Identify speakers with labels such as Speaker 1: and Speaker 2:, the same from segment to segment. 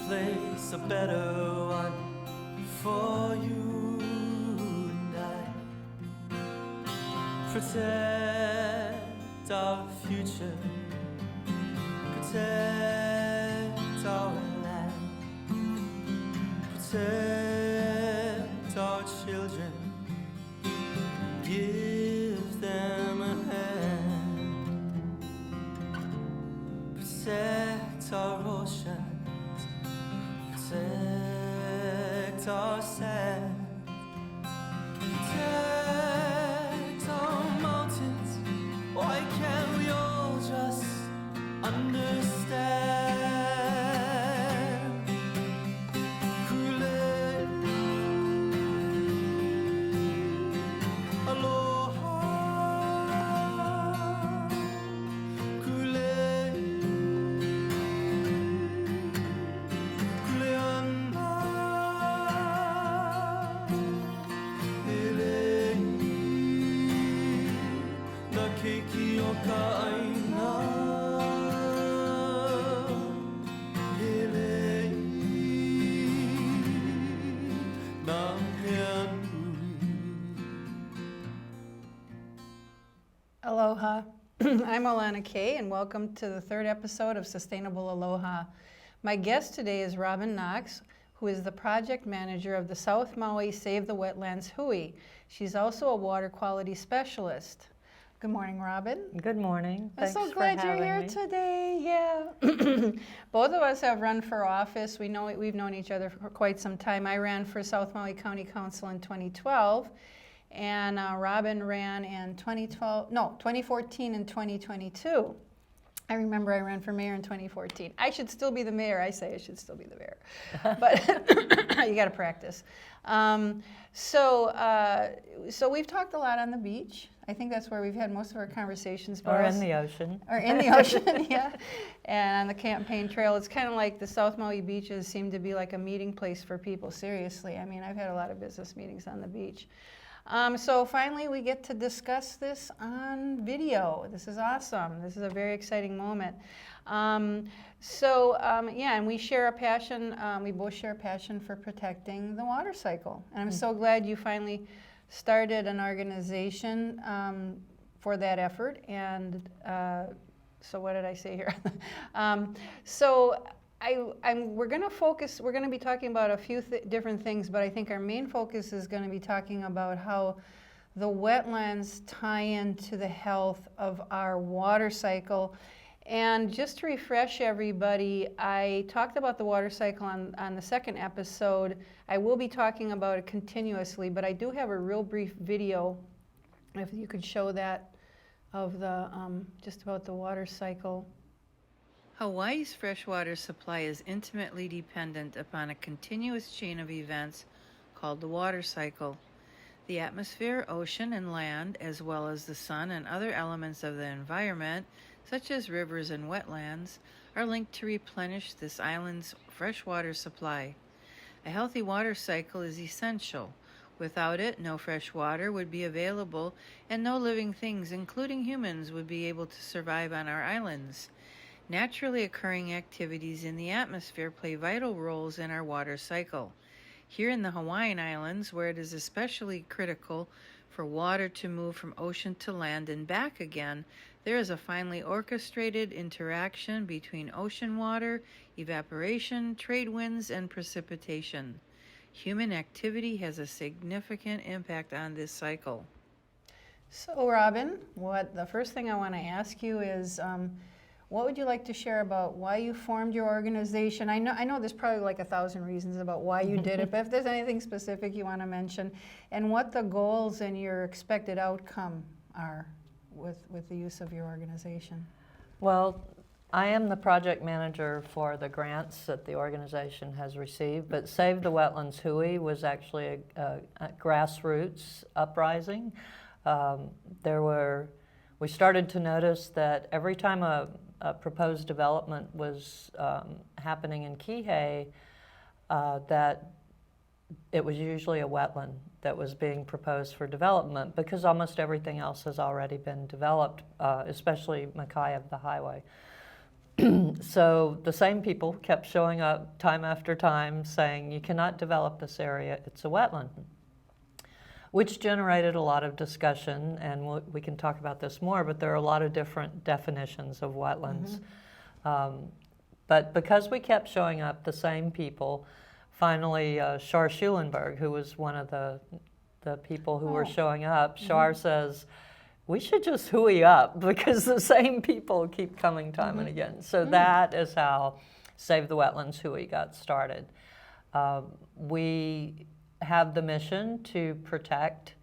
Speaker 1: place, a better one for you and I. Protect our future, protect our land, protect our children, give them a hand. Protect our oceans, protect our sand, protect our mountains. Why can't we all just understand? Aloha, keiki o ka aina, hele nā mea nui.
Speaker 2: Aloha. I'm Alana Kay, and welcome to the third episode of Sustainable Aloha. My guest today is Robin Knox, who is the project manager of the South Maui Save the Wetlands Hui. She's also a water quality specialist. Good morning, Robin.
Speaker 3: Good morning.
Speaker 2: I'm so glad you're here today. Yeah. Both of us have run for office. We've known each other for quite some time. I ran for South Maui County Council in 2012, and Robin ran in 2014 and 2022. I remember I ran for mayor in 2014. I should still be the mayor. I say I should still be the mayor, but you got to practice. So we've talked a lot on the beach. I think that's where we've had most of our conversations.
Speaker 3: Or in the ocean.
Speaker 2: Or in the ocean, yeah. And on the campaign trail, it's kind of like the South Maui beaches seem to be like a meeting place for people, seriously. I mean, I've had a lot of business meetings on the beach. So finally, we get to discuss this on video. This is awesome. This is a very exciting moment. Yeah, and we share a passion. We both share a passion for protecting the water cycle. And I'm so glad you finally started an organization for that effort. And so what did I say here? We're going to be talking about a few different things, but I think our main focus is going to be talking about how the wetlands tie into the health of our water cycle. And just to refresh everybody, I talked about the water cycle on the second episode. I will be talking about it continuously, but I do have a real brief video, if you could show that, of the just about the water cycle.
Speaker 4: Hawaii's freshwater supply is intimately dependent upon a continuous chain of events called the water cycle. The atmosphere, ocean, and land, as well as the sun and other elements of the environment, such as rivers and wetlands, are linked to replenish this island's freshwater supply. A healthy water cycle is essential. Without it, no fresh water would be available, and no living things, including humans, would be able to survive on our islands. Naturally occurring activities in the atmosphere play vital roles in our water cycle. Here in the Hawaiian Islands, where it is especially critical for water to move from ocean to land and back again, there is a finely orchestrated interaction between ocean water, evaporation, trade winds, and precipitation. Human activity has a significant impact on this cycle.
Speaker 2: So, Robin, the first thing I want to ask you is, what would you like to share about why you formed your organization? I know there's probably like 1,000 reasons about why you did it, but if there's anything specific you want to mention, and what the goals and your expected outcome are with the use of your organization.
Speaker 3: Well, I am the project manager for the grants that the organization has received, but Save the Wetlands Hui was actually a grassroots uprising. We started to notice that every time a proposed development was happening in Kihei, that it was usually a wetland that was being proposed for development, because almost everything else has already been developed, especially Makai of the highway. So the same people kept showing up time after time saying, you cannot develop this area, it's a wetland, which generated a lot of discussion, and we can talk about this more, but there are a lot of different definitions of wetlands. But because we kept showing up, the same people, finally Shar Schulenberg, who was one of the people who were showing up, Shar says, we should just hooey up because the same people keep coming time and again. So that is how Save the Wetlands Hooey got started. We have the mission to protect,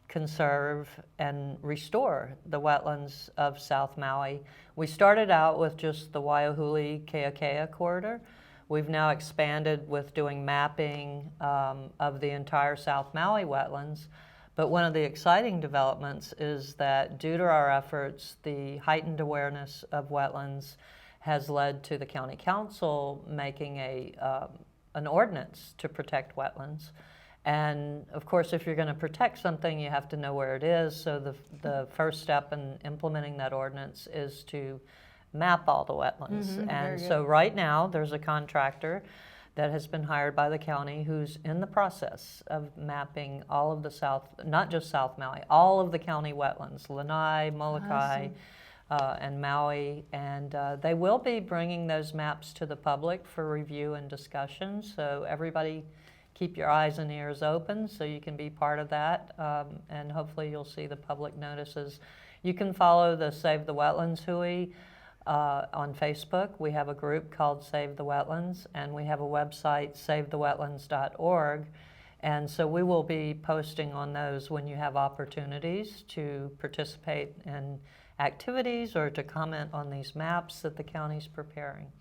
Speaker 3: conserve, and restore the wetlands of South Maui. We started out with just the Waiahuli-Keakea corridor. We've now expanded with doing mapping of the entire South Maui wetlands. But one of the exciting developments is that due to our efforts, the heightened awareness of wetlands has led to the County Council making an ordinance to protect wetlands. And of course, if you're going to protect something, you have to know where it is. So the first step in implementing that ordinance is to map all the wetlands. And so right now, there's a contractor that has been hired by the county who's in the process of mapping all of the not just South Maui, all of the county wetlands, Lanai, Molokai, and Maui. And they will be bringing those maps to the public for review and discussion. So everybody keep your eyes and ears open so you can be part of that. And hopefully you'll see the public notices. You can follow the Save the Wetlands Hooey on Facebook. We have a group called Save the Wetlands, and we have a website, savethewetlands.org. And so we will be posting on those when you have opportunities to participate in activities or to comment on these maps that the county's preparing.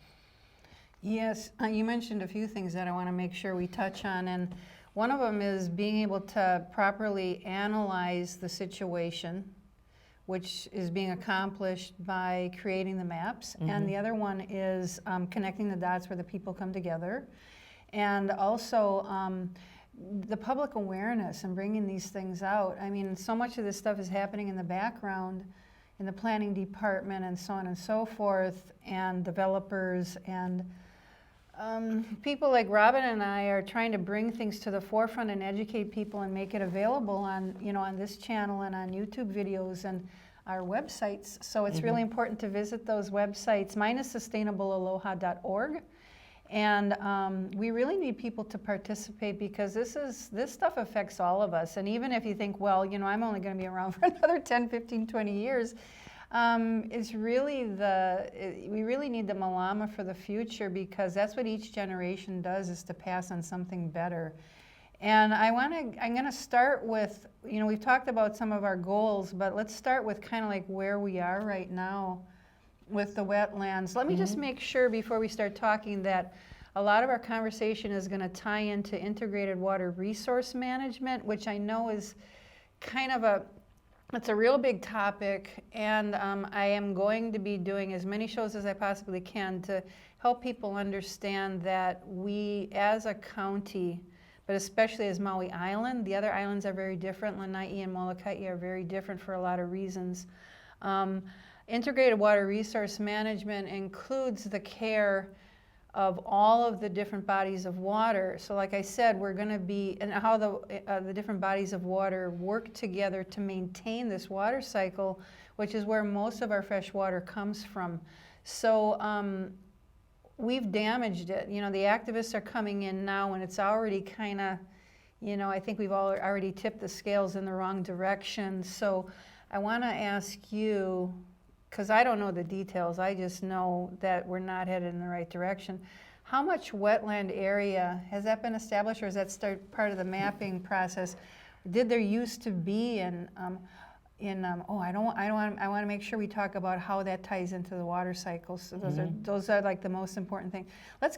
Speaker 2: Yes, you mentioned a few things that I want to make sure we touch on, and one of them is being able to properly analyze the situation, which is being accomplished by creating the maps. And the other one is connecting the dots where the people come together. And also the public awareness and bringing these things out. I mean, so much of this stuff is happening in the background in the planning department and so on and so forth, and developers and people like Robin and I are trying to bring things to the forefront and educate people and make it available on, on this channel and on YouTube videos and our websites. So it's really important to visit those websites. Mine is sustainablealoha.org. And we really need people to participate because this stuff affects all of us. And even if you think, well, I'm only going to be around for another 10, 15, 20 years, it's really we really need the Malama for the future, because that's what each generation does, is to pass on something better. And I'm going to start with, we've talked about some of our goals, but let's start with kind of like where we are right now with the wetlands. Let me just make sure before we start talking that a lot of our conversation is going to tie into integrated water resource management, which I know is kind of it's a real big topic, and I am going to be doing as many shows as I possibly can to help people understand that we as a county, but especially as Maui Island, the other islands are very different. Lanai and Molokai are very different for a lot of reasons. Integrated water resource management includes the care of all of the different bodies of water. So like I said, we're going to be, and how the different bodies of water work together to maintain this water cycle, which is where most of our fresh water comes from. So we've damaged it. The activists are coming in now, and it's already kind of, I think we've all already tipped the scales in the wrong direction. So I want to ask you, because I don't know the details, I just know that we're not headed in the right direction. How much wetland area, has that been established, or is that part of the mapping process? Did there used to be I want to make sure we talk about how that ties into the water cycle. So those are like the most important thing. I'll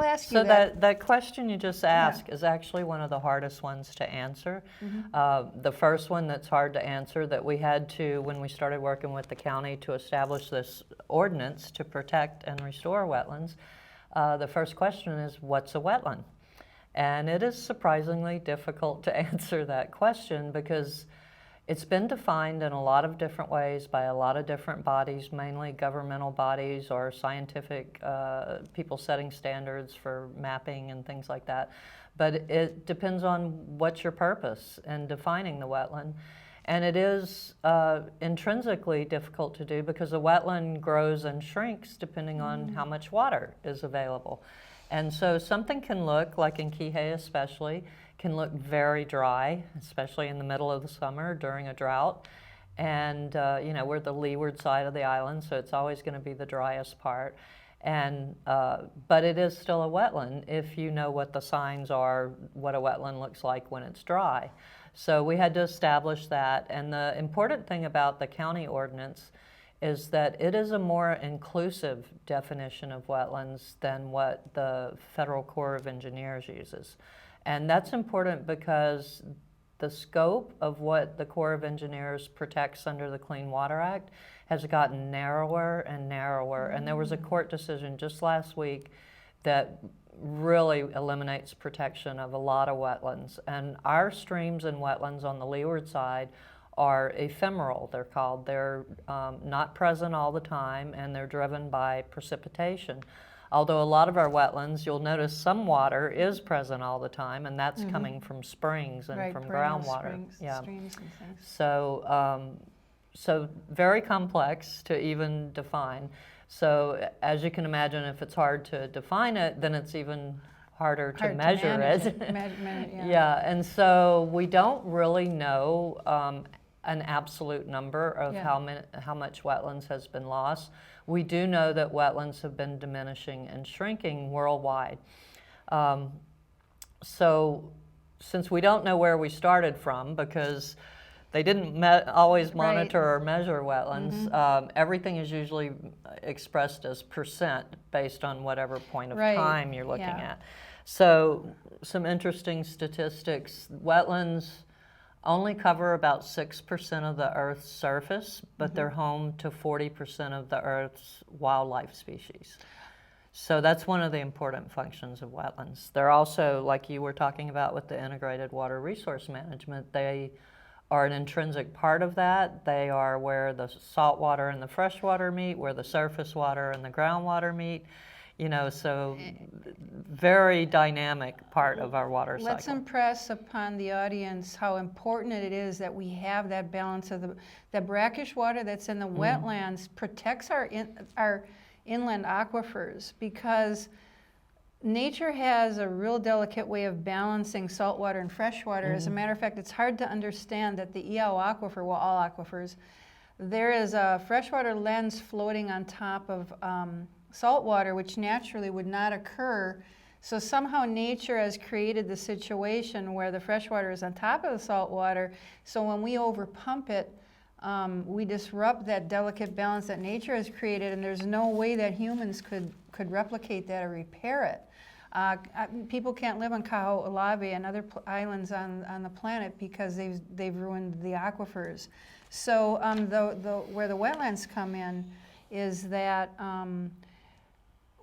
Speaker 2: ask you that.
Speaker 3: So that question you just asked is actually one of the hardest ones to answer. The first one that's hard to answer, that we had to, when we started working with the county to establish this ordinance to protect and restore wetlands, the first question is, what's a wetland? And it is surprisingly difficult to answer that question because It's been defined in a lot of different ways by a lot of different bodies, mainly governmental bodies or scientific people setting standards for mapping and things like that. But it depends on what's your purpose in defining the wetland. And it is intrinsically difficult to do because a wetland grows and shrinks depending on how much water is available. And so something can look, like in Kihei especially, can look very dry, especially in the middle of the summer during a drought. And we're the leeward side of the island, so it's always going to be the driest part. And but it is still a wetland if you know what the signs are, what a wetland looks like when it's dry. So we had to establish that. And the important thing about the county ordinance is that it is a more inclusive definition of wetlands than what the Federal Corps of Engineers uses. And that's important because the scope of what the Corps of Engineers protects under the Clean Water Act has gotten narrower and narrower. And there was a court decision just last week that really eliminates protection of a lot of wetlands. And our streams and wetlands on the leeward side are ephemeral, they're called. They're not present all the time, and they're driven by precipitation. Although a lot of our wetlands, you'll notice some water is present all the time, and that's coming from springs and from groundwater.
Speaker 2: Streams and things.
Speaker 3: So, so very complex to even define. So as you can imagine, if it's hard to define it, then it's even harder to measure it. Yeah, and so we don't really know an absolute number of how much wetlands has been lost. We do know that wetlands have been diminishing and shrinking worldwide. So since we don't know where we started from, because they didn't always monitor or measure wetlands, everything is usually expressed as percent based on whatever point of time you're looking at. So some interesting statistics. Wetlands only cover about 6% of the Earth's surface, but they're home to 40% of the Earth's wildlife species. So that's one of the important functions of wetlands. They're also, like you were talking about with the integrated water resource management, they are an intrinsic part of that. They are where the salt water and the fresh water meet, where the surface water and the groundwater meet. So very dynamic part of our water cycle.
Speaker 2: Let's impress upon the audience how important it is that we have that balance of the brackish water that's in the wetlands protects our inland aquifers, because nature has a real delicate way of balancing saltwater and freshwater. As a matter of fact, it's hard to understand that the Iao aquifer, well, all aquifers, there is a freshwater lens floating on top of saltwater, which naturally would not occur. So somehow nature has created the situation where the freshwater is on top of the saltwater. So when we overpump it, we disrupt that delicate balance that nature has created, and there's no way that humans could replicate that or repair it. People can't live on Kaho'olawe and other islands on the planet because they've ruined the aquifers. So where the wetlands come in is that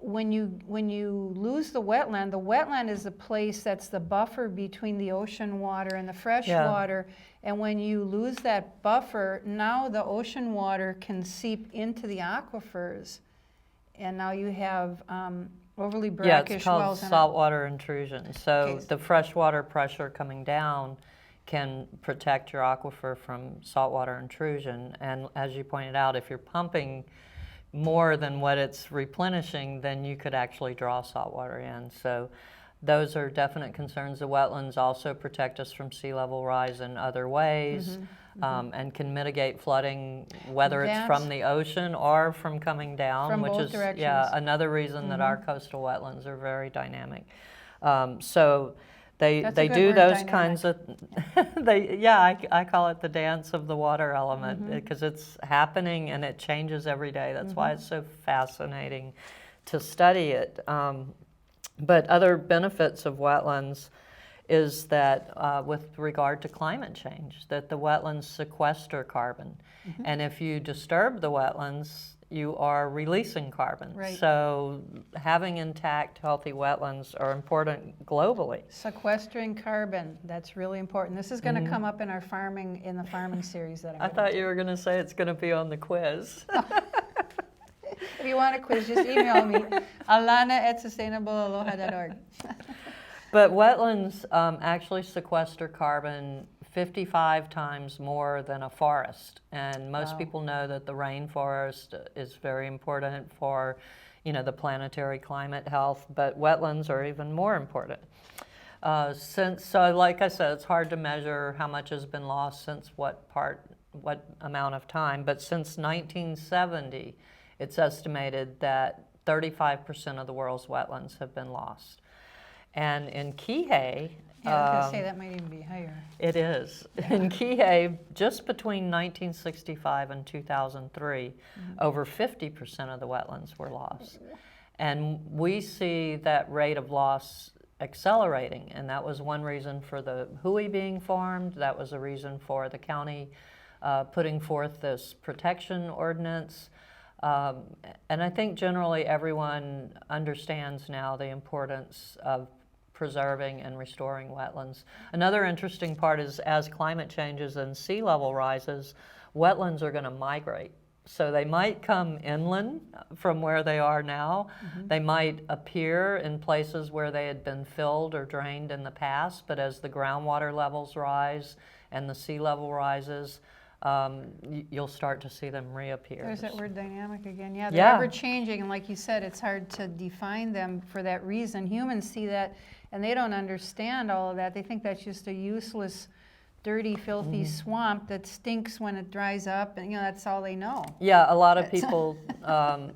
Speaker 2: when you lose the wetland is the place that's the buffer between the ocean water and the fresh water. And when you lose that buffer, now the ocean water can seep into the aquifers, and now you have overly brackish wells.
Speaker 3: Yeah, it's called saltwater intrusion. So the freshwater pressure coming down can protect your aquifer from saltwater intrusion. And as you pointed out, if you're pumping more than what it's replenishing, then you could actually draw saltwater in. So those are definite concerns. The wetlands also protect us from sea level rise in other ways, and can mitigate flooding, whether it's from the ocean or from coming down,
Speaker 2: from
Speaker 3: which
Speaker 2: both
Speaker 3: is
Speaker 2: directions.
Speaker 3: Another reason that our coastal wetlands are very dynamic. So they do those kinds of I call it the dance of the water element, because it's happening and it changes every day. That's why it's so fascinating to study it. But other benefits of wetlands is that with regard to climate change, that the wetlands sequester carbon. And if you disturb the wetlands, you are releasing carbon.
Speaker 2: Right.
Speaker 3: So having intact, healthy wetlands are important globally.
Speaker 2: Sequestering carbon, that's really important. This is going to come up in our in the farming series that I'm
Speaker 3: I
Speaker 2: gonna
Speaker 3: thought
Speaker 2: do.
Speaker 3: you were going to say it's going to be on the quiz.
Speaker 2: If you want a quiz, just email me, alana@sustainablealoha.org.
Speaker 3: But wetlands actually sequester carbon 55 times more than a forest. And most
Speaker 2: Wow.
Speaker 3: people know that the rainforest is very important for, the planetary climate health, but wetlands are even more important. So like I said, it's hard to measure how much has been lost since what amount of time, but since 1970, it's estimated that 35% of the world's wetlands have been lost. And in Kihei,
Speaker 2: Yeah, I was going to say that might even be higher.
Speaker 3: it is. In Kihei, just between 1965 and 2003, over 50% of the wetlands were lost. And we see that rate of loss accelerating, and that was one reason for the hui being formed. That was a reason for the county putting forth this protection ordinance. And I think generally everyone understands now the importance of preserving and restoring wetlands. Another interesting part is as climate changes and sea level rises, wetlands are going to migrate. So they might come inland from where they are now. They might appear in places where they had been filled or drained in the past, but as the groundwater levels rise and the sea level rises, you'll start to see them reappear.
Speaker 2: There's that word dynamic again. Yeah, they're
Speaker 3: Yeah.
Speaker 2: ever changing, and like you said, it's hard to define them for that reason. Humans see that, and they don't understand all of that. They think that's just a useless, dirty, filthy swamp that stinks when it dries up, and that's all they know.
Speaker 3: Yeah, a lot of people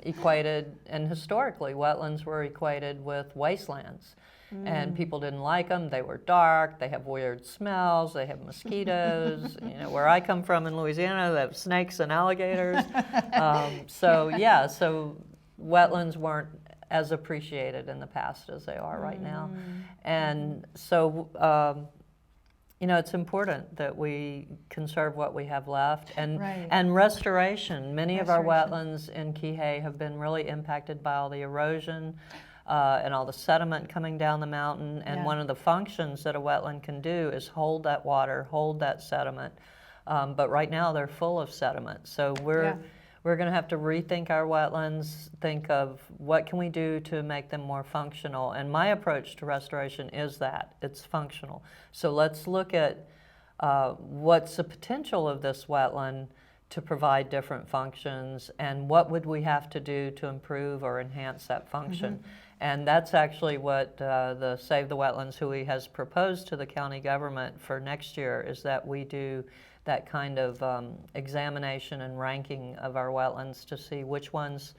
Speaker 3: equated, and historically, wetlands were equated with wastelands. And people didn't like them. They were dark. They have weird smells. They have mosquitoes. Where I come from in Louisiana, they have snakes and alligators. So wetlands weren't as appreciated in the past as they are right now. And so, it's important that we conserve what we have left. And,
Speaker 2: Right.
Speaker 3: and restoration. Many of our
Speaker 2: Restoration.
Speaker 3: wetlands in Kihei have been really impacted by all the erosion. And all the sediment coming down the mountain. And
Speaker 2: Yeah.
Speaker 3: one of the functions that a wetland can do is hold that water, hold that sediment. But right now they're full of sediment. So we're going to have to rethink our wetlands, think of what can we do to make them more functional. And my approach to restoration is that it's functional. So let's look at what's the potential of this wetland to provide different functions, and what would we have to do to improve or enhance that function. And that's actually what the Save the Wetlands Hui has proposed to the county government for next year, is that we do that kind of examination and ranking of our wetlands to see which ones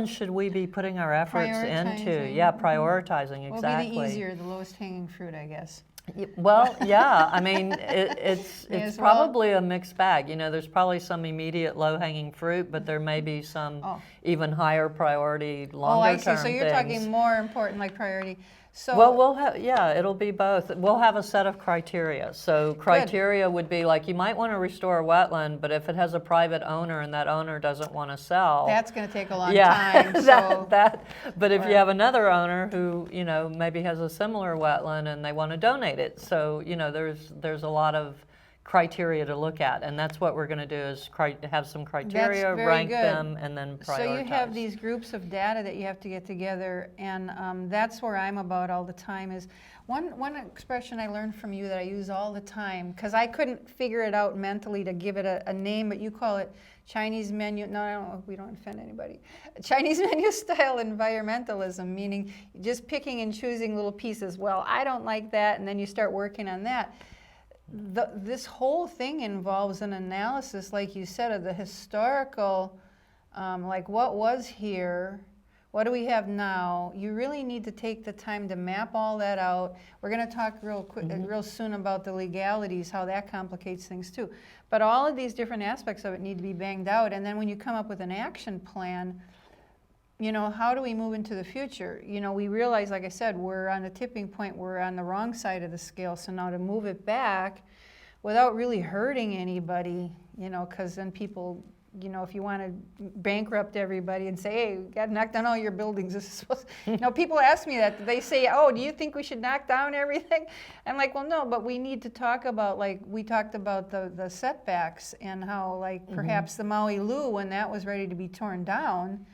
Speaker 3: should we be putting our efforts into.
Speaker 2: Prioritizing.
Speaker 3: Yeah, prioritizing,
Speaker 2: What
Speaker 3: exactly.
Speaker 2: would be the easier, the lowest hanging fruit, I guess?
Speaker 3: Well, yeah, I mean, it's
Speaker 2: as well.
Speaker 3: probably a mixed bag. There's probably some immediate low-hanging fruit, but there may be some even higher priority, longer-term
Speaker 2: I see. So you're
Speaker 3: things.
Speaker 2: talking more important, like priority. So
Speaker 3: Well, it'll be both. We'll have a set of criteria. So criteria would be like, you might want to restore a wetland, but if it has a private owner and that owner doesn't want to sell,
Speaker 2: that's going to take a long
Speaker 3: yeah,
Speaker 2: time. So
Speaker 3: But if you have another owner who, maybe has a similar wetland and they want to donate it, so there's a lot of criteria to look at, and that's what we're going to do is have some criteria,
Speaker 2: That's very
Speaker 3: rank
Speaker 2: good.
Speaker 3: them, and then prioritize.
Speaker 2: So you have these groups of data that you have to get together, and that's where I'm about all the time. Is one expression I learned from you that I use all the time, because I couldn't figure it out mentally to give it a name, but you call it Chinese menu. No, I don't. We don't offend anybody. Chinese menu style environmentalism, meaning just picking and choosing little pieces. Well, I don't like that, and then you start working on that. This whole thing involves an analysis, like you said, of the historical, like what was here, what do we have now. You really need to take the time to map all that out. We're going to talk real soon about the legalities, how that complicates things too. But all of these different aspects of it need to be banged out. And then when you come up with an action plan, how do we move into the future? We realize, like I said, we're on the tipping point. We're on the wrong side of the scale. So now to move it back without really hurting anybody, because then people you know, if you want to bankrupt everybody and say, hey, we got to knock down all your buildings. This is supposed you know, people ask me that. They say, oh, do you think we should knock down everything? I'm like, well, no, but we need to talk about, like, we talked about the setbacks and how, like, perhaps the Maui Lu, when that was ready to be torn down,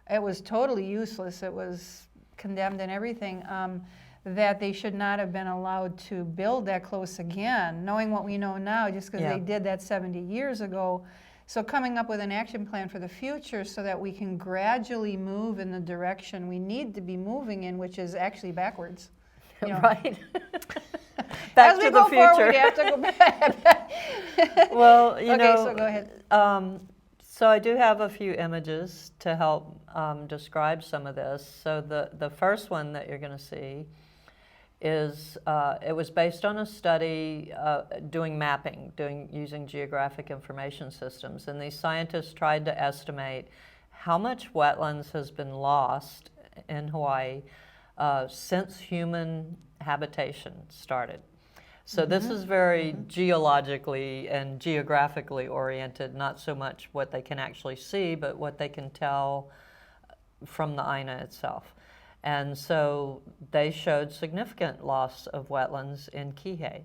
Speaker 2: it was totally useless. It was condemned and everything. That they should not have been allowed to build that close again, knowing what we know now, just because they did that 70 years ago. So coming up with an action plan for the future so that we can gradually move in the direction we need to be moving in, which is actually backwards. You know.
Speaker 3: Right. Back
Speaker 2: As we
Speaker 3: to
Speaker 2: go
Speaker 3: the future.
Speaker 2: forward, you have to go back.
Speaker 3: Well, you
Speaker 2: okay,
Speaker 3: know,
Speaker 2: so go ahead.
Speaker 3: So I do have a few images to help describe some of this. So the first one that you're going to see is, it was based on a study doing mapping, using geographic information systems. And these scientists tried to estimate how much wetlands has been lost in Hawaii since human habitation started. So this is very geologically and geographically oriented, not so much what they can actually see, but what they can tell from the INA itself. And so they showed significant loss of wetlands in Kihei.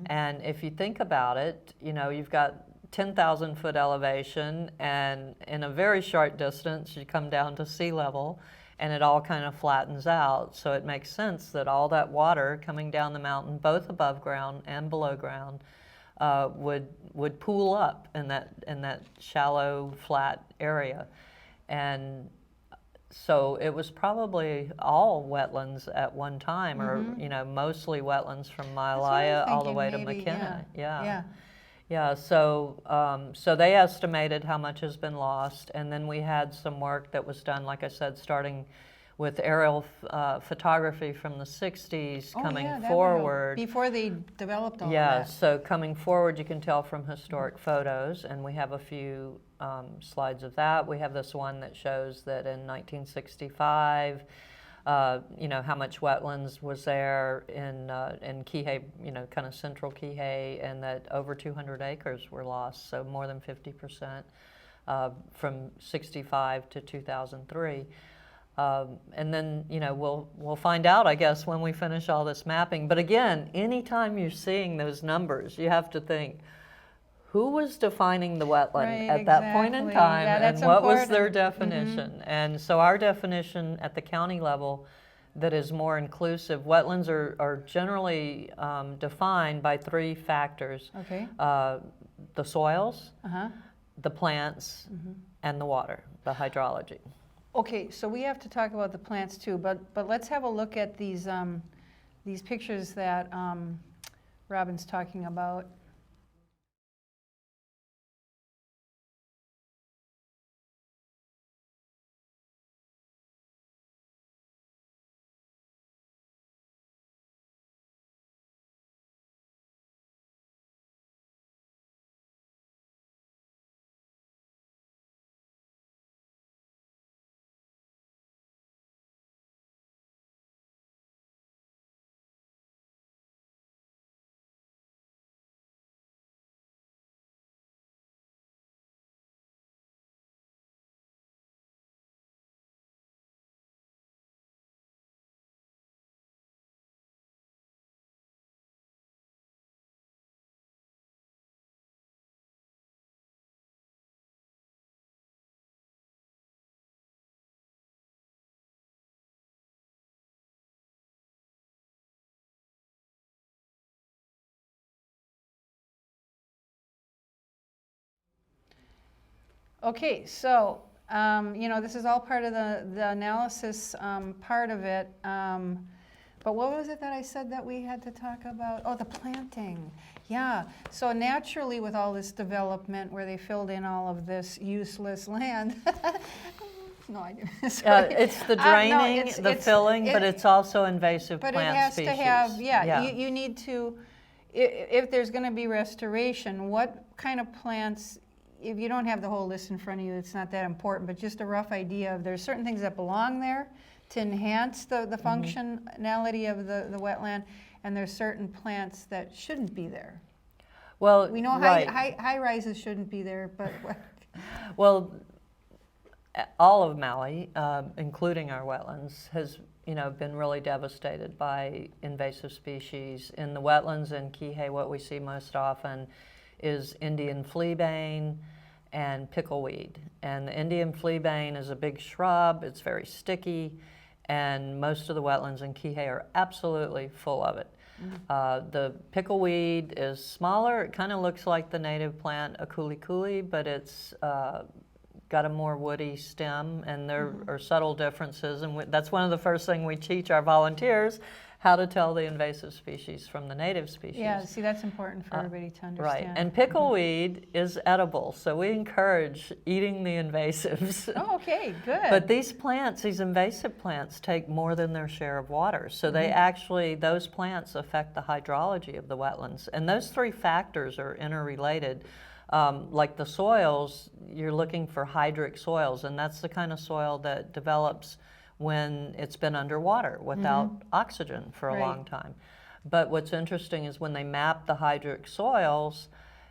Speaker 3: And if you think about it, you know, you've got 10,000 foot elevation, and in a very short distance you come down to sea level, and it all kind of flattens out. So it makes sense that all that water coming down the mountain, both above ground and below ground, would pool up in that shallow, flat area. And so it was probably all wetlands at one time, or you know, mostly wetlands from Maalaea all the way to McKinnon. Yeah. So so they estimated how much has been lost, and then we had some work that was done, like I said, starting with aerial photography from the 60s, coming forward.
Speaker 2: Before they developed all of
Speaker 3: Yeah,
Speaker 2: that.
Speaker 3: so coming forward, you can tell from historic photos, and we have a few slides of that. We have this one that shows that in 1965, you know, how much wetlands was there in Kihei, you know, kind of central Kihei, and that over 200 acres were lost, so more than 50% from 65 to 2003. And then, you know, we'll find out, I guess, when we finish all this mapping. But again, anytime you're seeing those numbers, you have to think, who was defining the wetland at that point in time, and what was their definition? And so our definition at the county level that is more inclusive, wetlands are generally defined by three factors. The soils, the plants, and the water, the hydrology.
Speaker 2: Okay, so we have to talk about the plants too, but let's have a look at these pictures that Robin's talking about. Okay, so you know, this is all part of the analysis part of it. But what was it that I said that we had to talk about? Oh, the planting. Yeah. So naturally, with all this development where they filled in all of this useless land. No, I didn't.
Speaker 3: It's the draining, the filling, but it's also invasive plant species.
Speaker 2: But it has to have, you need to, if there's going to be restoration, what kind of plants, if you don't have the whole list in front of you, it's not that important, but just a rough idea of there's certain things that belong there to enhance the functionality of the wetland, and there's certain plants that shouldn't be there.
Speaker 3: Well,
Speaker 2: we know high rises shouldn't be there, but
Speaker 3: Well, all of Maui, including our wetlands, has been really devastated by invasive species. In the wetlands in Kihei, what we see most often is Indian fleabane and pickleweed. And the Indian fleabane is a big shrub. It's very sticky, and most of the wetlands in Kihei are absolutely full of it. The pickleweed is smaller. It kind of looks like the native plant akulikuli, but it's got a more woody stem, and there are subtle differences. And that's one of the first things we teach our volunteers, how to tell the invasive species from the native species.
Speaker 2: Yeah, see, that's important for everybody to understand.
Speaker 3: Right, and pickleweed is edible, so we encourage eating the invasives.
Speaker 2: Oh, okay, good.
Speaker 3: But these plants, these invasive plants, take more than their share of water. So they actually, those plants affect the hydrology of the wetlands. And those three factors are interrelated. Like the soils, you're looking for hydric soils, and that's the kind of soil that develops when it's been underwater without oxygen for a long time. But what's interesting is when they mapped the hydric soils,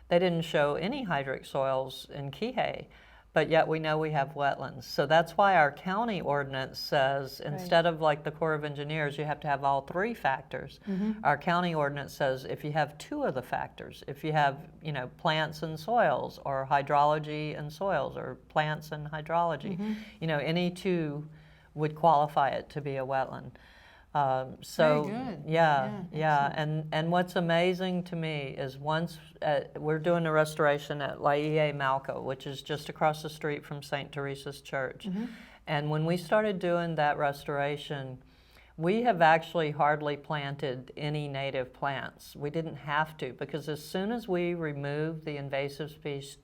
Speaker 3: they didn't show any hydric soils in Kihei, but yet we know we have wetlands. So that's why our county ordinance says, instead of like the Corps of Engineers, you have to have all three factors. Our county ordinance says if you have two of the factors, if you have, plants and soils, or hydrology and soils, or plants and hydrology, any two would qualify it to be a wetland. So
Speaker 2: Very good.
Speaker 3: yeah. And what's amazing to me is once we're doing a restoration at Laie Malco, which is just across the street from St. Teresa's Church. And when we started doing that restoration, we have actually hardly planted any native plants. We didn't have to, because as soon as we removed the invasive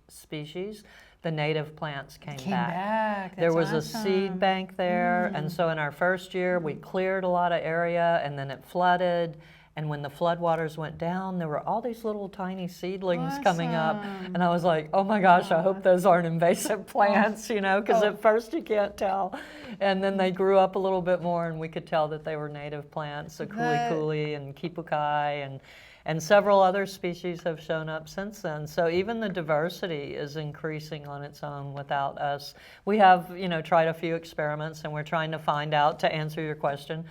Speaker 3: species, the native plants came back.
Speaker 2: That's
Speaker 3: There was a
Speaker 2: awesome.
Speaker 3: seed bank there, and so in our first year, we cleared a lot of area, and then it flooded. And when the floodwaters went down, there were all these little tiny seedlings coming up.
Speaker 2: Awesome.
Speaker 3: And I was like, oh my gosh, I hope those aren't invasive plants, because at first you can't tell. And then they grew up a little bit more, and we could tell that they were native plants, the kulikuli and kipukai, and several other species have shown up since then. So even the diversity is increasing on its own without us. We have, tried a few experiments, and we're trying to find out, to answer your question,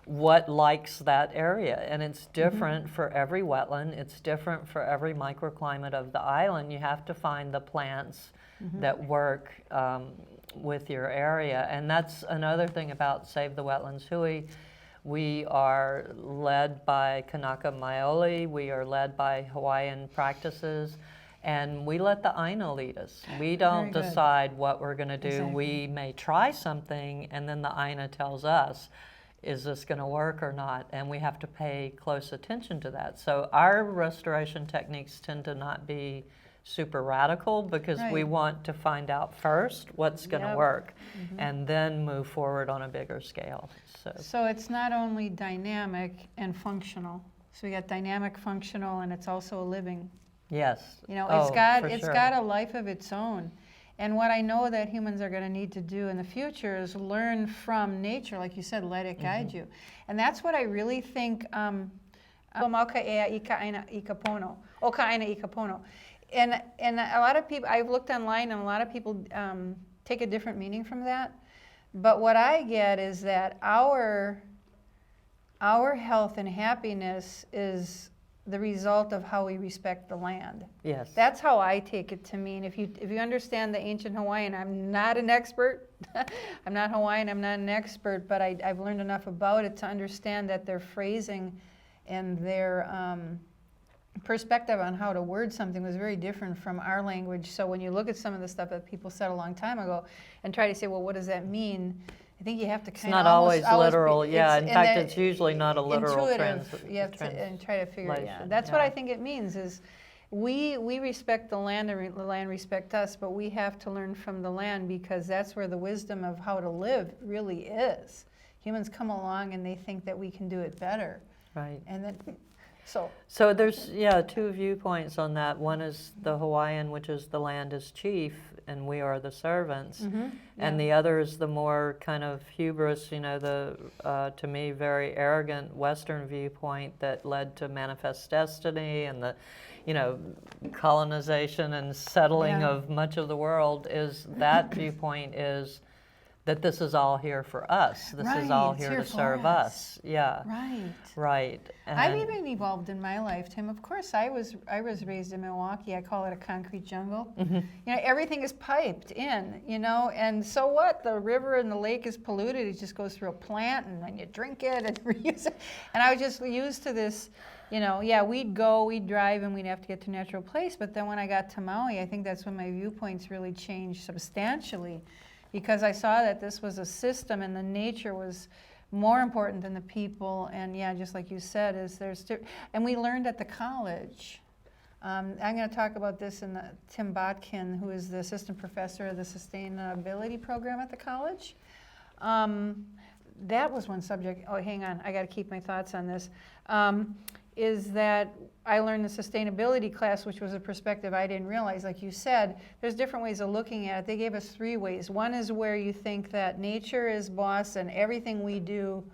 Speaker 3: what likes that area. And it's different for every wetland. It's different for every microclimate of the island. You have to find the plants that work with your area. And that's another thing about Save the Wetlands Hui. We are led by Kanaka Maoli. We are led by Hawaiian practices. And we let the Aina lead us. We don't
Speaker 2: Very good.
Speaker 3: decide what we're going to do.
Speaker 2: Exactly.
Speaker 3: We may try something, and then the Aina tells us, is this going to work or not? And we have to pay close attention to that. So our restoration techniques tend to not be super radical, because we want to find out first what's going to work, and then move forward on a bigger scale.
Speaker 2: So it's not only dynamic and functional. So we got dynamic, functional, and it's also a living.
Speaker 3: Yes.
Speaker 2: It's
Speaker 3: sure.
Speaker 2: got a life of its own. And what I know that humans are going to need to do in the future is learn from nature, like you said, let it guide you. And that's what I really think. And a lot of people, I've looked online, and a lot of people take a different meaning from that. But what I get is that our health and happiness is the result of how we respect the land.
Speaker 3: Yes.
Speaker 2: That's how I take it to mean. If you understand the ancient Hawaiian, I'm not an expert. I'm not Hawaiian, I'm not an expert, but I've learned enough about it to understand that their phrasing and their perspective on how to word something was very different from our language. So when you look at some of the stuff that people said a long time ago and try to say, well, what does that mean? I think you have to kind of.
Speaker 3: It's not always literal, yeah. In fact,
Speaker 2: that
Speaker 3: it's usually not a literal
Speaker 2: intuitive. You have to and try to figure it out. That's what I think it means is we respect the land, and the land respect us, but we have to learn from the land, because that's where the wisdom of how to live really is. Humans come along and they think that we can do it better.
Speaker 3: Right.
Speaker 2: And then
Speaker 3: So there's, two viewpoints on that. One is the Hawaiian, which is the land is chief and we are the servants. And the other is the more kind of hubris, the, to me, very arrogant Western viewpoint that led to manifest destiny and the, colonization and settling of much of the world. Is that viewpoint is that this is all here for us. This is all here to serve us. Yeah. Right. And
Speaker 2: I've even evolved in my life, Tim. Of course, I was raised in Milwaukee. I call it a concrete jungle. Everything is piped in, and so what? The river and the lake is polluted. It just goes through a plant, and then you drink it and reuse it. And I was just used to this, we'd drive, and we'd have to get to a natural place. But then when I got to Maui, I think that's when my viewpoints really changed substantially, because I saw that this was a system and the nature was more important than the people. And just like you said, and we learned at the college. I'm going to talk about this in Tim Botkin, who is the assistant professor of the sustainability program at the college. That was one subject. Oh, hang on, I got to keep my thoughts on this. Is that I learned the sustainability class, which was a perspective I didn't realize. Like you said, there's different ways of looking at it. They gave us 3 ways. One is where you think that nature is boss and everything we do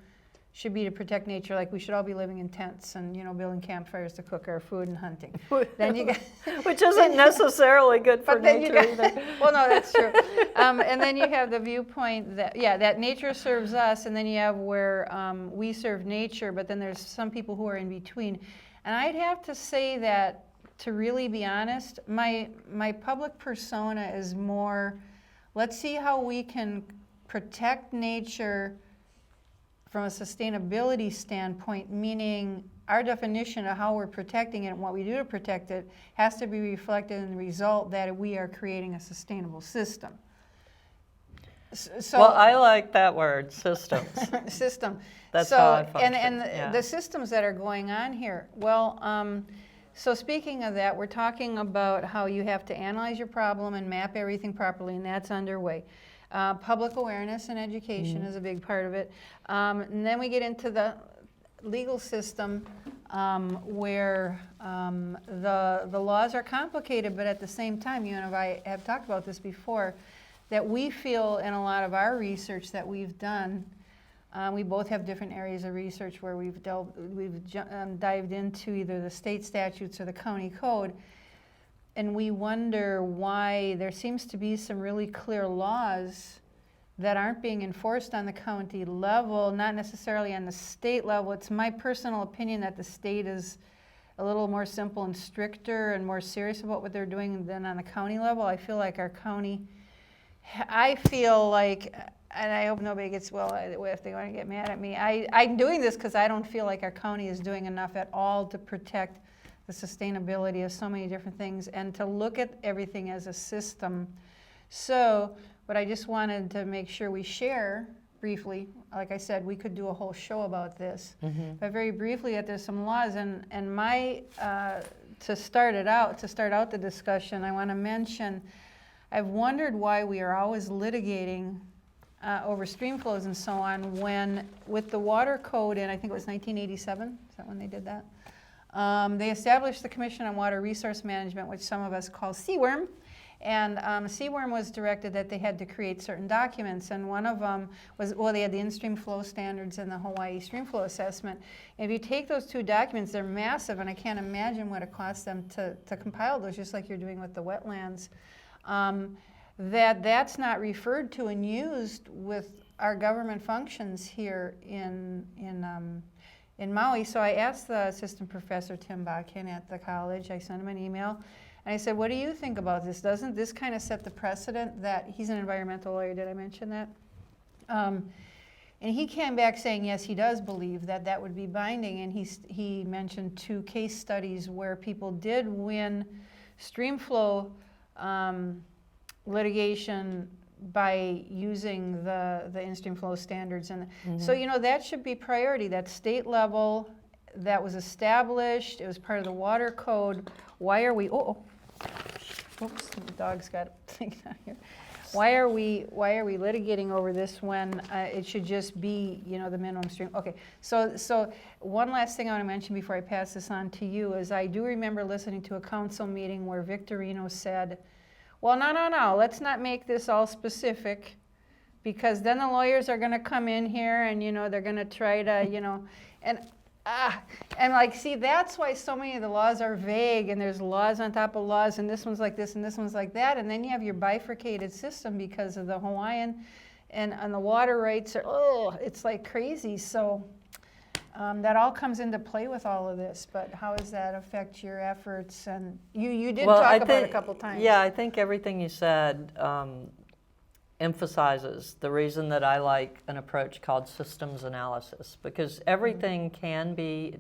Speaker 2: should be to protect nature, like we should all be living in tents and building campfires to cook our food and hunting. Then you got,
Speaker 3: which isn't necessarily good for nature either.
Speaker 2: Well, no, that's true. And then you have the viewpoint that that nature serves us, and then you have where we serve nature, but then there's some people who are in between. And I'd have to say that, to really be honest, my public persona is more, let's see how we can protect nature from a sustainability standpoint, meaning our definition of how we're protecting it and what we do to protect it has to be reflected in the result that we are creating a sustainable system. So,
Speaker 3: well, I like that word, systems.
Speaker 2: System.
Speaker 3: That's how I function.
Speaker 2: And the systems that are going on here. Well, so speaking of that, we're talking about how you have to analyze your problem and map everything properly, and that's underway. Public awareness and education is a big part of it. And then we get into the legal system where the laws are complicated, but at the same time, you and I have talked about this before, that we feel in a lot of our research that we've done, we both have different areas of research where we've dived into either the state statutes or the county code, and we wonder why there seems to be some really clear laws that aren't being enforced on the county level, not necessarily on the state level. It's my personal opinion that the state is a little more simple and stricter and more serious about what they're doing than on the county level. I feel like our county, and I hope nobody gets, if they want to get mad at me, I'm doing this because I don't feel like our county is doing enough at all to protect the sustainability of so many different things and to look at everything as a system. So, but I just wanted to make sure we share briefly, like I said, we could do a whole show about this, but very briefly that there's some laws, and my, to start out the discussion, I want to mention, I've wondered why we are always litigating over stream flows and so on when, with the water code in, I think it was 1987, is that when they did that? They established the Commission on Water Resource Management, which some of us call CWRM, and CWRM was directed that they had to create certain documents, and one of them was, they had the in-stream flow standards and the Hawaii stream flow assessment. If you take those 2 documents, they're massive, and I can't imagine what it costs them to compile those, just like you're doing with the wetlands. That's not referred to and used with our government functions here in Maui. So I asked the assistant professor, Tim Botkin, at the college, I sent him an email, and I said, what do you think about this? Doesn't this kind of set the precedent that, he's an environmental lawyer, did I mention that? And he came back saying, yes, he does believe that that would be binding, and he mentioned 2 case studies where people did win stream flow litigation by using the in-stream flow standards. And so, that should be priority, that state level, that was established, it was part of the water code. Why are we, oops, the dog's got a thing down here. Why are we litigating over this when it should just be, the minimum stream? Okay, so one last thing I want to mention before I pass this on to you is I do remember listening to a council meeting where Victorino said, well, no, let's not make this all specific, because then the lawyers are going to come in here and, they're going to try to, and like, see, that's why so many of the laws are vague, and there's laws on top of laws, and this one's like this and this one's like that, and then you have your bifurcated system because of the Hawaiian and the water rights it's like crazy. So that all comes into play with all of this, but how does that affect your efforts? And you did talk about it a couple times.
Speaker 3: Yeah, I think everything you said emphasizes the reason that I like an approach called systems analysis, because everything can be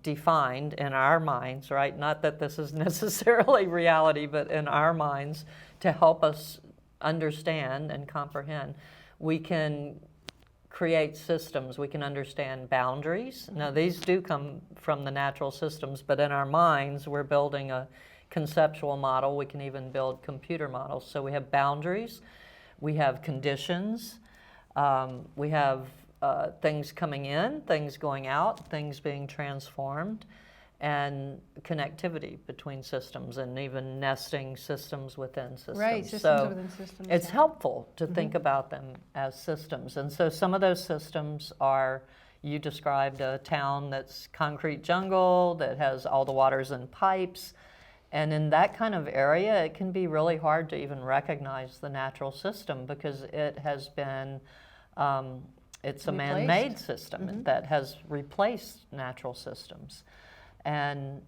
Speaker 3: defined in our minds, right? Not that this is necessarily reality, but in our minds, to help us understand and comprehend. We can create systems, we can understand boundaries. Now, these do come from the natural systems, but in our minds, we're building a conceptual model. We can even build computer models. So we have boundaries, we have conditions, we have things coming in, things going out, things being transformed, and connectivity between systems, and even nesting systems within systems.
Speaker 2: Right, systems
Speaker 3: so
Speaker 2: within systems.
Speaker 3: it's helpful to think about them as systems. And so some of those systems are, you described a town that's concrete jungle, that has all the waters in pipes. And in that kind of area, it can be really hard to even recognize the natural system, because it has been, it's a man-made system that has replaced natural systems. And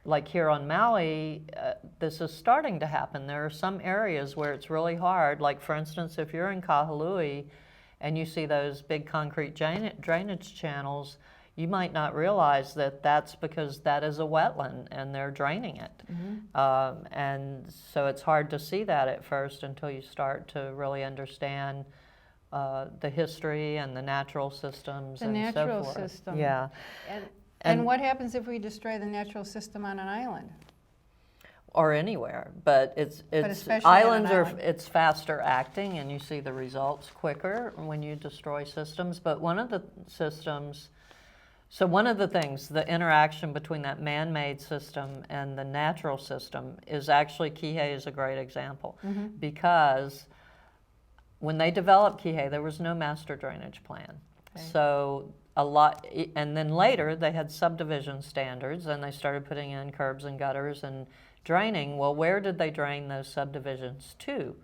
Speaker 3: like here on Maui, this is starting to happen. There are some areas where it's really hard. Like, for instance, if you're in Kahului and you see those big concrete drainage channels, you might not realize that that's because that is a wetland and they're draining it. And so it's hard to see that at first until you start to really understand the history and the natural systems and so forth. The
Speaker 2: natural system.
Speaker 3: Yeah.
Speaker 2: And what happens if we destroy the natural system on an island?
Speaker 3: Or anywhere, but
Speaker 2: especially
Speaker 3: islands
Speaker 2: on an
Speaker 3: are
Speaker 2: island.
Speaker 3: it's faster acting, and you see the results quicker when you destroy systems. But one of the systems, so one of the things, the interaction between that man-made system and the natural system is actually, Kihei is a great example, because when they developed Kihei, there was no master drainage plan. Okay. So a lot, and then later they had subdivision standards, and they started putting in curbs and gutters and draining. Well, where did they drain those subdivisions to?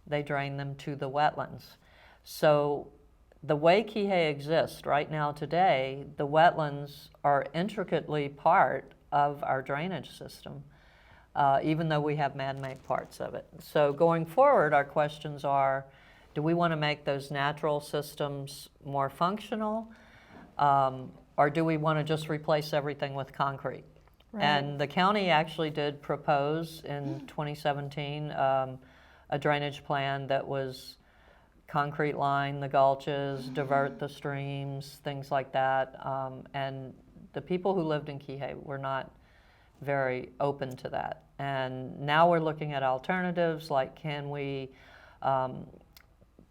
Speaker 3: They drained them to the wetlands. So the way Kihei exists right now today, the wetlands are intricately part of our drainage system, even though we have man-made parts of it. So going forward, our questions are, do we want to make those natural systems more functional, or do we want to just replace everything with concrete? Right. And the county actually did propose in 2017 a drainage plan that was concrete line the gulches, divert the streams, things like that. And the people who lived in Kihei were not very open to that. And now we're looking at alternatives, like, can we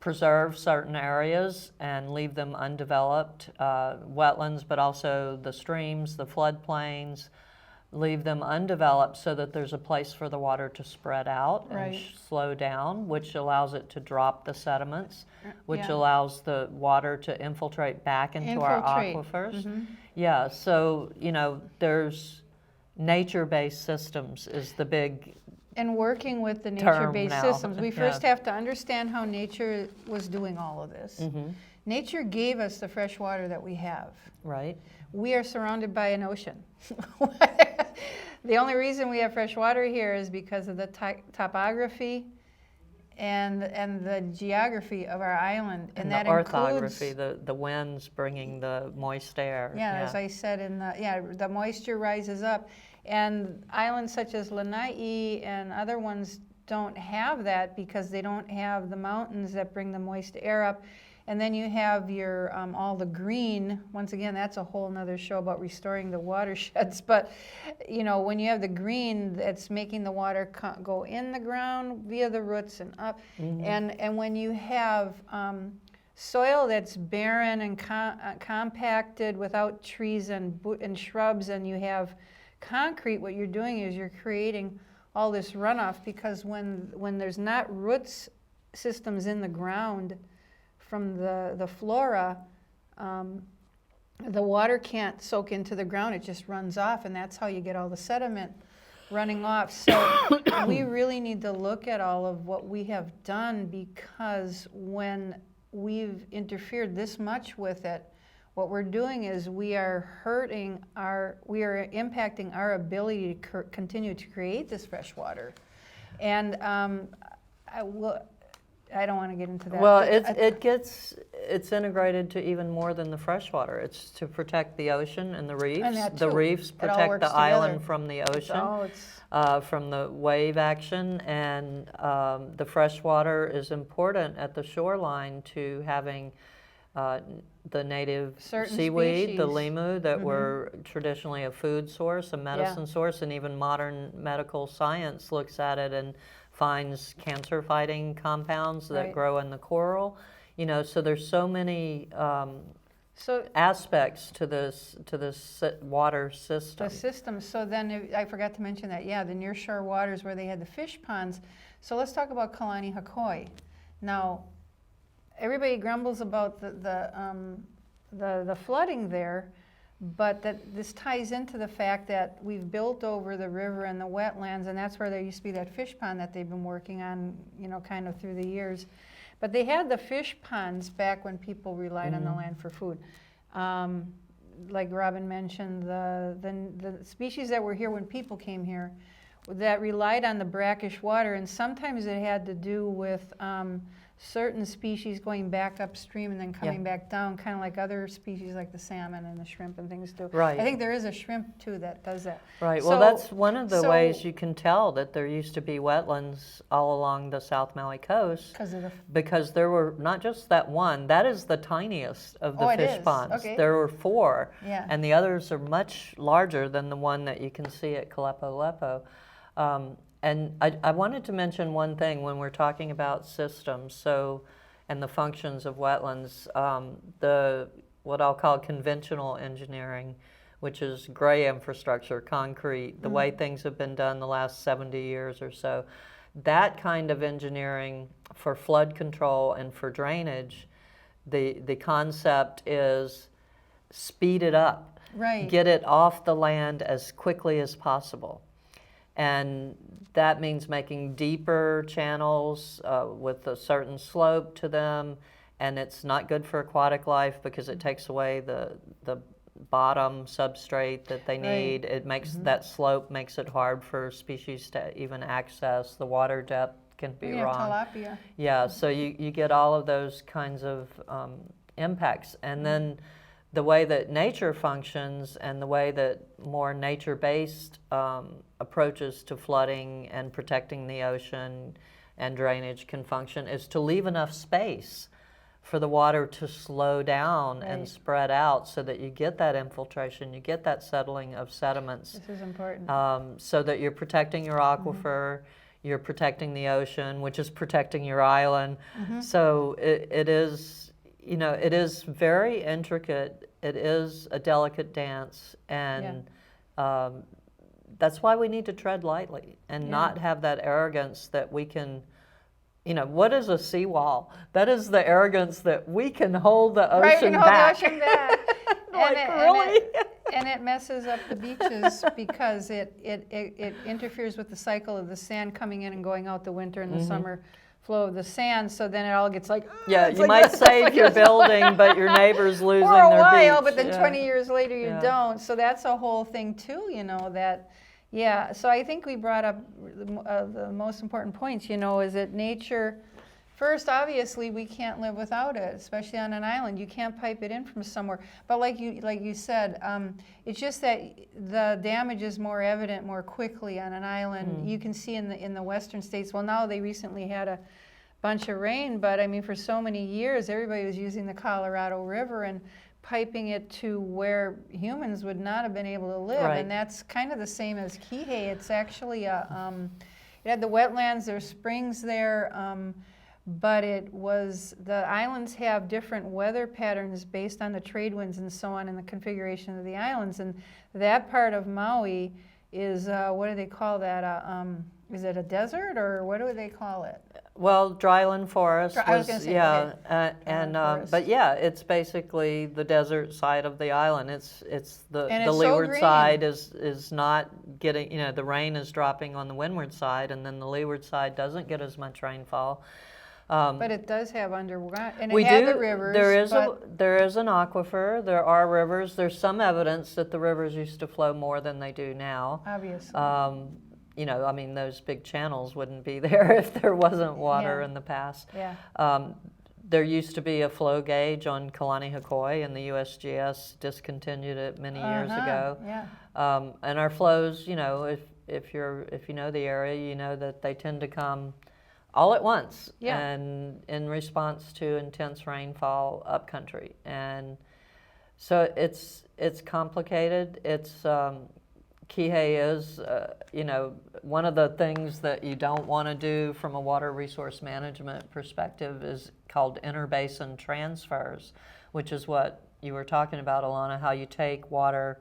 Speaker 3: preserve certain areas and leave them undeveloped, wetlands, but also the streams, the floodplains, leave them undeveloped so that there's a place for the water to spread out and slow down, which allows it to drop the sediments, which allows the water to infiltrate back into our aquifers. Yeah, so, there's nature-based systems is the big
Speaker 2: and working with the nature-based systems, we first have to understand how nature was doing all of this. Nature gave us the fresh water that we have. Right. We are surrounded by an ocean. The only reason we have fresh water here is because of the topography and the geography of our island.
Speaker 3: And that orthography, the winds bringing the moist air.
Speaker 2: Yeah, as I said, the moisture rises up. And islands such as Lanai and other ones don't have that because they don't have the mountains that bring the moist air up. And then you have your all the green. Once again, that's a whole nother show about restoring the watersheds. But when you have the green, that's making the water go in the ground via the roots and up. And when you have soil that's barren and compacted without trees and shrubs, and you have concrete, what you're doing is you're creating all this runoff, because when there's not roots systems in the ground from the flora, the water can't soak into the ground, it just runs off, and that's how you get all the sediment running off. So we really need to look at all of what we have done, because when we've interfered this much with it, what we're doing is we are impacting our ability to continue to create this fresh water. And I don't want to get into that.
Speaker 3: Well, it's integrated to even more than the freshwater. It's to protect the ocean and the reefs.
Speaker 2: And that
Speaker 3: the
Speaker 2: too.
Speaker 3: reefs
Speaker 2: It all
Speaker 3: protect
Speaker 2: works
Speaker 3: the island
Speaker 2: together.
Speaker 3: from the ocean,
Speaker 2: It's
Speaker 3: from the wave action, and the freshwater is important at the shoreline to having the native
Speaker 2: Certain
Speaker 3: seaweed, the
Speaker 2: species.
Speaker 3: limu, that were traditionally a food source, a medicine source, and even modern medical science looks at it and finds cancer-fighting compounds that grow in the coral. So there's so many aspects to this water system.
Speaker 2: the system. So then I forgot to mention that, the nearshore waters where they had the fish ponds. So let's talk about Kalani Hakoi. Now, everybody grumbles about the flooding there, but this ties into the fact that we've built over the river and the wetlands, and that's where there used to be that fish pond that they've been working on, kind of through the years. But they had the fish ponds back when people relied on the land for food. Like Robin mentioned, the species that were here when people came here that relied on the brackish water, and sometimes it had to do with certain species going back upstream and then coming back down, kind of like other species like the salmon and the shrimp and things do.
Speaker 3: Right.
Speaker 2: I think there is a shrimp too that does that.
Speaker 3: Right.
Speaker 2: So,
Speaker 3: well, that's one of the ways you can tell that there used to be wetlands all along the South Maui coast, because there were not just that one. That is the tiniest of the fish ponds.
Speaker 2: Okay.
Speaker 3: There were 4,
Speaker 2: Yeah.
Speaker 3: and the others are much larger than the one that you can see at Kalepo Lepo. And I wanted to mention one thing when we're talking about systems, and the functions of wetlands. What I'll call conventional engineering, which is gray infrastructure, concrete, the way things have been done the last 70 years or so. That kind of engineering for flood control and for drainage, the concept is speed it up.
Speaker 2: Right.
Speaker 3: Get it off the land as quickly as possible. And that means making deeper channels with a certain slope to them, and it's not good for aquatic life because it takes away the bottom substrate that they need. It makes that slope makes it hard for species to even access. The water depth can be wrong.
Speaker 2: Tilapia.
Speaker 3: Yeah, so you get all of those kinds of impacts. And then the way that nature functions and the way that more nature-based approaches to flooding and protecting the ocean and drainage can function is to leave enough space for the water to slow down and spread out so that you get that infiltration, you get that settling of sediments.
Speaker 2: This is important.
Speaker 3: So that you're protecting your aquifer, you're protecting the ocean, which is protecting your island. So it is, it is very intricate. It is a delicate dance, and that's why we need to tread lightly and not have that arrogance that we can. What is a seawall? That is the arrogance that we can hold the ocean back.
Speaker 2: The ocean back.
Speaker 3: Really?
Speaker 2: And it messes up the beaches because it interferes with the cycle of the sand coming in and going out the winter and the summer flow of the sand. So then it all gets like
Speaker 3: You might save your building, but your neighbor's losing
Speaker 2: for a
Speaker 3: their
Speaker 2: while,
Speaker 3: beach.
Speaker 2: but then 20 years later you don't. So that's a whole thing too. That. Yeah, so I think we brought up the most important points, is that nature, first, obviously, we can't live without it, especially on an island. You can't pipe it in from somewhere. But like you said, it's just that the damage is more evident more quickly on an island. You can see in the western states, well, now they recently had a bunch of rain, but I mean, for so many years, everybody was using the Colorado River and piping it to where humans would not have been able to live.
Speaker 3: Right.
Speaker 2: And that's kind of the same as Kihei. It's actually it had the wetlands, there's springs there, but the islands have different weather patterns based on the trade winds and so on and the configuration of the islands. And that part of Maui is, what do they call that? Is it a desert, or what do they call it?
Speaker 3: Well, dryland forest
Speaker 2: I was gonna say,
Speaker 3: yeah,
Speaker 2: okay. Forest.
Speaker 3: but yeah, it's basically the desert side of the island. It's the
Speaker 2: And
Speaker 3: the
Speaker 2: it's so
Speaker 3: leeward
Speaker 2: green.
Speaker 3: side is not getting, the rain is dropping on the windward side, and then the leeward side doesn't get as much rainfall.
Speaker 2: But it does have underwater, and
Speaker 3: We
Speaker 2: it had
Speaker 3: do.
Speaker 2: the rivers.
Speaker 3: There is an aquifer. There are rivers. There's some evidence that the rivers used to flow more than they do now.
Speaker 2: Obviously.
Speaker 3: I mean, those big channels wouldn't be there if there wasn't water
Speaker 2: Yeah.
Speaker 3: in the past.
Speaker 2: Yeah.
Speaker 3: There used to be a flow gauge on Kalani Hakoi, and the USGS discontinued it many years ago.
Speaker 2: Yeah.
Speaker 3: And our flows, if you know the area, you know that they tend to come all at once,
Speaker 2: Yeah.
Speaker 3: and in response to intense rainfall upcountry. And so it's complicated. Kihei is, one of the things that you don't want to do from a water resource management perspective is called interbasin transfers, which is what you were talking about, Alana, how you take water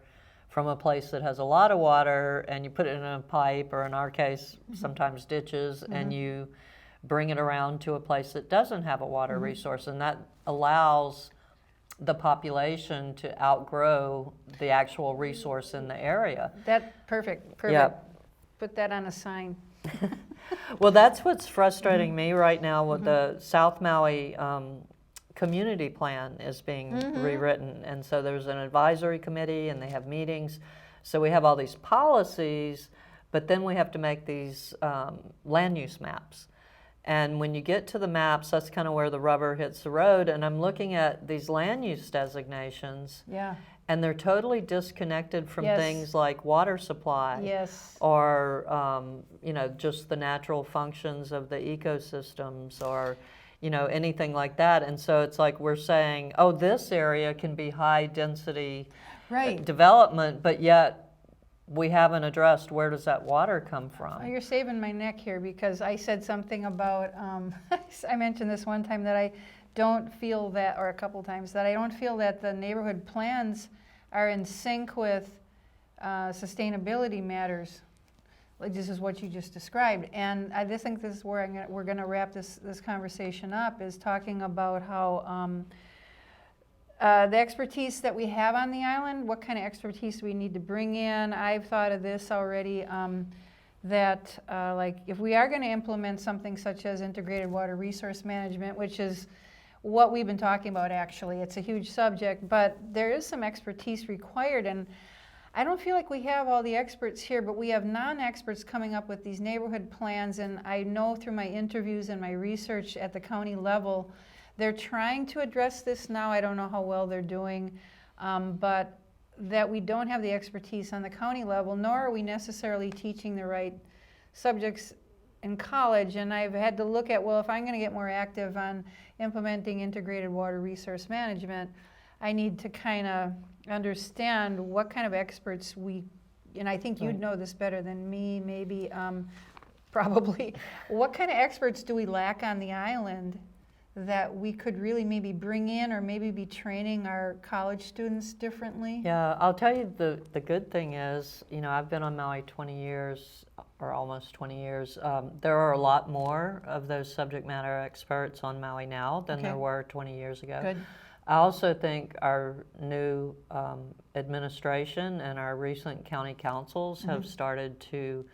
Speaker 3: from a place that has a lot of water and you put it in a pipe, or in our case, sometimes ditches, and you bring it around to a place that doesn't have a water resource, and that allows the population to outgrow the actual resource in the area.
Speaker 2: Perfect.
Speaker 3: Yep.
Speaker 2: Put that on a sign.
Speaker 3: Well, that's what's frustrating me right now with the South Maui community plan is being rewritten. And so there's an advisory committee and they have meetings. So we have all these policies, but then we have to make these land use maps. And when you get to the maps, that's kind of where the rubber hits the road. And I'm looking at these land use designations,
Speaker 2: Yeah.
Speaker 3: and they're totally disconnected from
Speaker 2: Yes.
Speaker 3: things like water supply,
Speaker 2: Yes.
Speaker 3: or just the natural functions of the ecosystems, or anything like that. And so it's like we're saying, oh, this area can be high density
Speaker 2: Right.
Speaker 3: development, but yet we haven't addressed where does that water come from.
Speaker 2: Oh, you're saving my neck here, because I said something about, I mentioned this one time that I don't feel that, or a couple times, that I don't feel that the neighborhood plans are in sync with sustainability matters. Like, this is what you just described. And I just think this is where we're going to wrap this conversation up, is talking about how the expertise that we have on the island, what kind of expertise we need to bring in. I've thought of this already, that like if we are going to implement something such as integrated water resource management, which is what we've been talking about actually, it's a huge subject, but there is some expertise required, and I don't feel like we have all the experts here, but we have non-experts coming up with these neighborhood plans, and I know through my interviews and my research at the county level, they're trying to address this now. I don't know how well they're doing, but that we don't have the expertise on the county level, nor are we necessarily teaching the right subjects in college. And I've had to look at, well, if I'm going to get more active on implementing integrated water resource management, I need to kind of understand what kind of experts and I think you'd know this better than me, maybe, probably. What kind of experts do we lack on the island that we could really maybe bring in, or maybe be training our college students differently?
Speaker 3: Yeah, I'll tell you the good thing is, I've been on Maui 20 years, or almost 20 years. There are a lot more of those subject matter experts on Maui now than there were 20 years ago.
Speaker 2: Good.
Speaker 3: I also think our new administration and our recent county councils have started to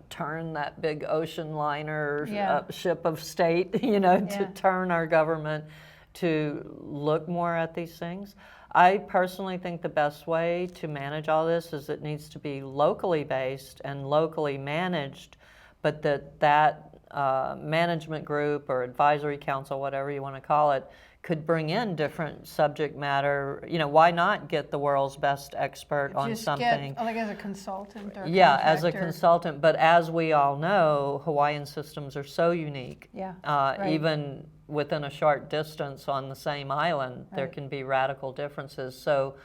Speaker 3: turn that big ocean liner ship of state, to turn our government to look more at these things. I personally think the best way to manage all this is it needs to be locally based and locally managed, but that management group or advisory council, whatever you want to call it, could bring in different subject matter. You know, why not get the world's best expert on
Speaker 2: Just
Speaker 3: something?
Speaker 2: get, like as a consultant or
Speaker 3: Yeah, as a
Speaker 2: contractor.
Speaker 3: consultant, but as we all know, Hawaiian systems are so unique.
Speaker 2: Yeah, right.
Speaker 3: Even within a short distance on the same island, there
Speaker 2: Right.
Speaker 3: can be radical differences. So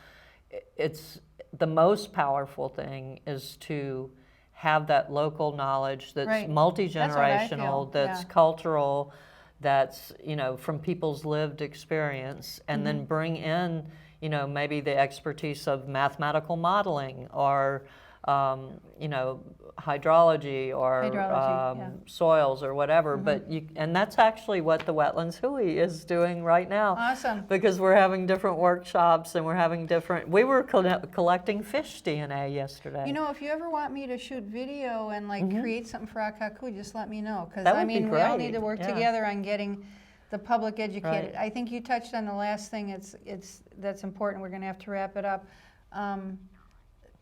Speaker 3: it's the most powerful thing is to have that local knowledge that's
Speaker 2: Right.
Speaker 3: multi-generational,
Speaker 2: That's what I feel,
Speaker 3: that's
Speaker 2: yeah.
Speaker 3: cultural, that's, you know, from people's lived experience, and then bring in, you know, maybe the expertise of mathematical modeling or, you know, hydrology or
Speaker 2: Hydrology, yeah.
Speaker 3: soils or whatever. But and that's actually what the Wetlands Hui is doing right now.
Speaker 2: Awesome.
Speaker 3: Because we're having different workshops and we're having different. We were collecting fish DNA yesterday.
Speaker 2: You know, if you ever want me to shoot video and like create something for Akaku, just let me know. Because
Speaker 3: That
Speaker 2: I
Speaker 3: would be
Speaker 2: mean, we all need to
Speaker 3: great,
Speaker 2: work
Speaker 3: yeah.
Speaker 2: together on getting the public educated.
Speaker 3: Right.
Speaker 2: I think you touched on the last thing. That's important. We're going to have to wrap it up.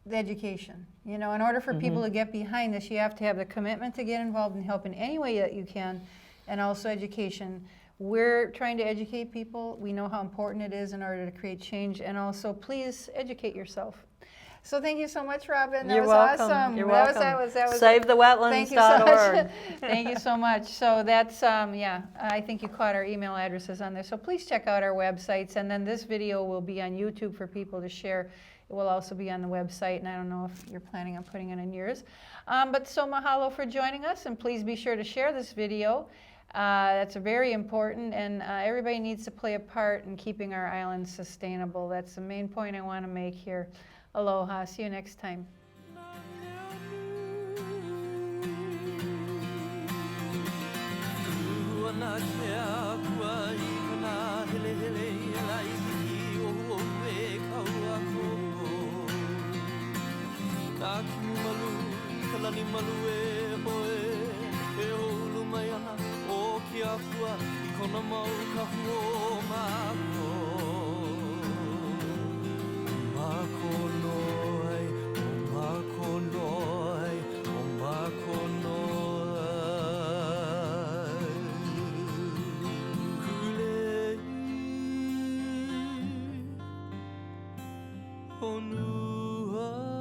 Speaker 2: The education. You know, in order for people to get behind this, you have to have the commitment to get involved and help in any way that you can, and also education. We're trying to educate people. We know how important it is in order to create change, and also please educate yourself. So thank you so much, Robin. That
Speaker 3: You're
Speaker 2: was
Speaker 3: welcome.
Speaker 2: awesome.
Speaker 3: You're
Speaker 2: That
Speaker 3: welcome.
Speaker 2: was Thank you so
Speaker 3: SaveTheWetlands.org.
Speaker 2: much. Thank you so much. So that's, yeah, I think you caught our email addresses on there. So please check out our websites, and then this video will be on YouTube for people to share. It will also be on the website, and I don't know if you're planning on putting it in yours. But so mahalo for joining us, and please be sure to share this video. That's very important, and everybody needs to play a part in keeping our island sustainable. That's the main point I want to make here. Aloha. See you next time.
Speaker 1: Honua